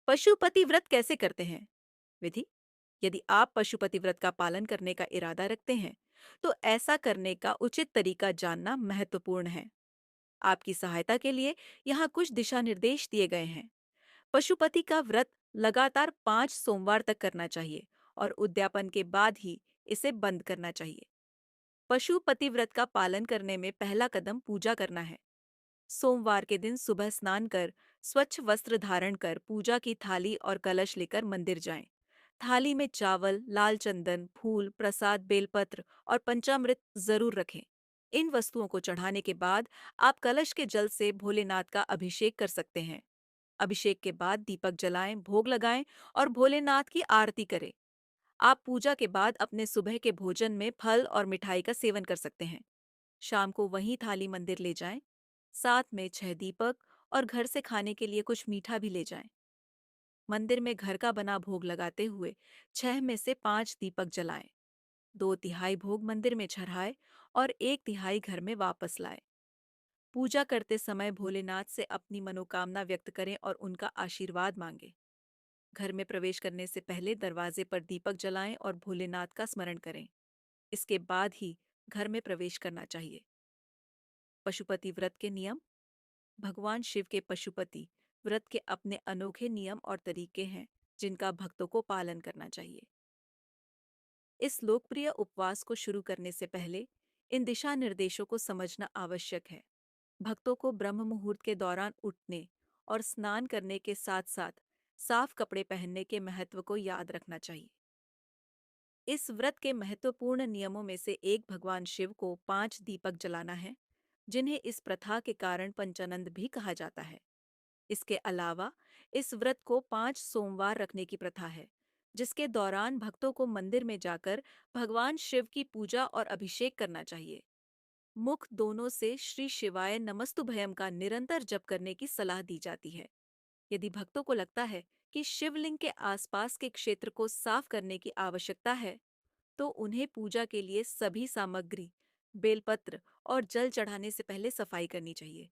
पशुपति व्रत कैसे करते हैं? विधि। यदि आप पशुपति व्रत का पालन करने का इरादा रखते हैं, तो ऐसा करने का उचित तरीका जानना महत्वपूर्ण है। आपकी सहायता के लिए यहाँ कुछ दिशा निर्देश दिए गए हैं। पशुपति का व्रत लगातार 5 सोमवार तक करना चाहिए और उद्यापन के बाद ही इसे बंद करना चाहिए। पशुपति व्रत का पालन करने में पहला कदम पूजा करना है। सोमवार के दिन सुबह स्नान कर स्वच्छ वस्त्र धारण कर पूजा की थाली और कलश लेकर मंदिर जाएं। थाली में चावल, लाल चंदन, फूल, प्रसाद, बेलपत्र और पंचामृत जरूर रखें। इन वस्तुओं को चढ़ाने के बाद आप कलश के जल से भोलेनाथ का अभिषेक कर सकते हैं। अभिषेक के बाद दीपक जलाएं, भोग लगाएं और भोलेनाथ की आरती करें। आप पूजा के बाद अपने सुबह के भोजन में फल और मिठाई का सेवन कर सकते हैं। शाम को वही थाली मंदिर ले जाएं। साथ में 6 दीपक और घर से खाने के लिए कुछ मीठा भी ले जाएं। मंदिर में घर का बना भोग लगाते हुए 6 में से 5 दीपक जलाएं। 2 तिहाई भोग मंदिर में चढ़ाए और 1 तिहाई घर में वापस लाएं। पूजा करते समय भोलेनाथ से अपनी मनोकामना व्यक्त करें और उनका आशीर्वाद मांगें। घर में प्रवेश करने से पहले दरवाजे पर दीपक जलाएं और भोलेनाथ का स्मरण करें। इसके बाद ही घर में प्रवेश करना चाहिए। पशुपति व्रत के नियम। भगवान शिव के पशुपति व्रत के अपने अनोखे नियम और तरीके हैं, जिनका भक्तों को पालन करना चाहिए। इस लोकप्रिय उपवास को शुरू करने से पहले इन दिशा निर्देशों को समझना आवश्यक है। भक्तों को ब्रह्म मुहूर्त के दौरान उठने और स्नान करने के साथ साथ साफ कपड़े पहनने के महत्व को याद रखना चाहिए। इस व्रत के महत्वपूर्ण नियमों में से एक भगवान शिव को 5 दीपक जलाना है, जिन्हें इस प्रथा के कारण पंचानंद भी कहा जाता है। इसके अलावा इस व्रत को 5 सोमवार रखने की प्रथा है, जिसके दौरान भक्तों को मंदिर में जाकर भगवान शिव की पूजा और अभिषेक करना चाहिए। मुख दोनों से श्री शिवाय नमस्तुभयम का निरंतर जप करने की सलाह दी जाती है। यदि भक्तों को लगता है कि शिवलिंग के आसपास के क्षेत्र को साफ करने की आवश्यकता है, तो उन्हें पूजा के लिए सभी सामग्री, बेलपत्र और जल चढ़ाने से पहले सफाई करनी चाहिए।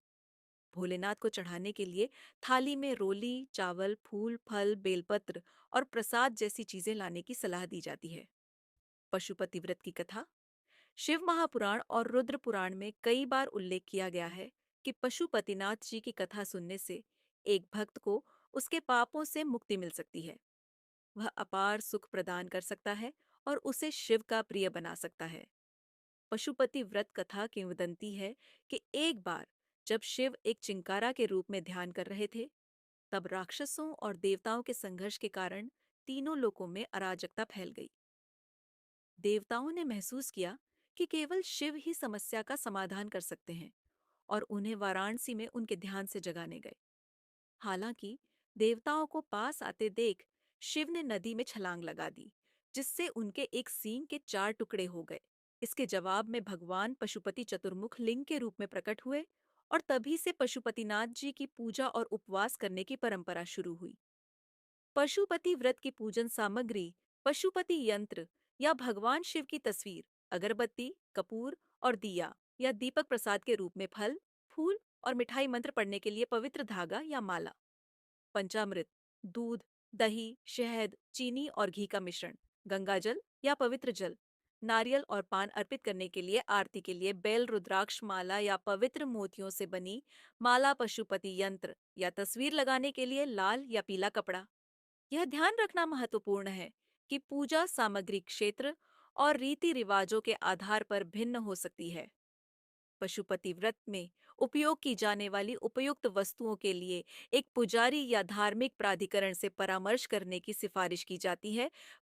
भोलेनाथ को चढ़ाने के लिए थाली में रोली, चावल, फूल, फल, बेलपत्र और प्रसाद जैसी चीजें लाने की सलाह दी जाती है। पशुपति व्रत की कथा। शिव महापुराण और रुद्र पुराण में कई बार उल्लेख किया गया है कि पशुपतिनाथ जी की कथा सुनने से एक भक्त को उसके पापों से मुक्ति मिल सकती है। वह अपार सुख प्रदान कर सकता है और उसे शिव का प्रिय बना सकता है। पशुपति व्रत कथा किंवदंती है कि एक बार जब शिव एक चिंकारा के रूप में ध्यान कर रहे थे, तब राक्षसों और देवताओं के संघर्ष के कारण तीनों लोकों में अराजकता फैल गई। देवताओं ने महसूस किया कि केवल शिव ही समस्या का समाधान कर सकते हैं और उन्हें वाराणसी में उनके ध्यान से जगाने गए। हालांकि देवताओं को पास आते देख शिव ने नदी में छलांग लगा दी, जिससे उनके एक सींग के 4 टुकड़े हो गए। इसके जवाब में भगवान पशुपति चतुर्मुख लिंग के रूप में प्रकट हुए और तभी से पशुपतिनाथ जी की पूजा और उपवास करने की परंपरा शुरू हुई। पशुपति व्रत की पूजन सामग्री पशुपति यंत्र या भगवान शिव की तस्वीर, अगरबत्ती, कपूर और दिया या दीपक प्रसाद के रूप में फल, फूल और मिठाई, मंत्र पढ़ने के लिए पवित्र धागा या माला। पंचामृत, दूध, दही, शहद, चीनी और घी का मिश्रण, गंगाजल या पवित्र जल, नारियल और पान अर्पित करने के लिए आरती के लिए बेल, रुद्राक्ष माला या पवित्र मोतियों से बनी माला, पशुपति यंत्र या तस्वीर लगाने के लिए लाल या पीला कपड़ा। यह ध्यान रखना महत्वपूर्ण है कि पूजा सामग्री क्षेत्र और रीति रिवाजों के आधार पर भिन्न हो सकती है। पशुपति व्रत में उपयोग की जाने वाली उपयुक्त वस्तुओं के लिए एक पुजारी या धार्मिक प्राधिकरण से परामर्श करने की सिफारिश की जाती है।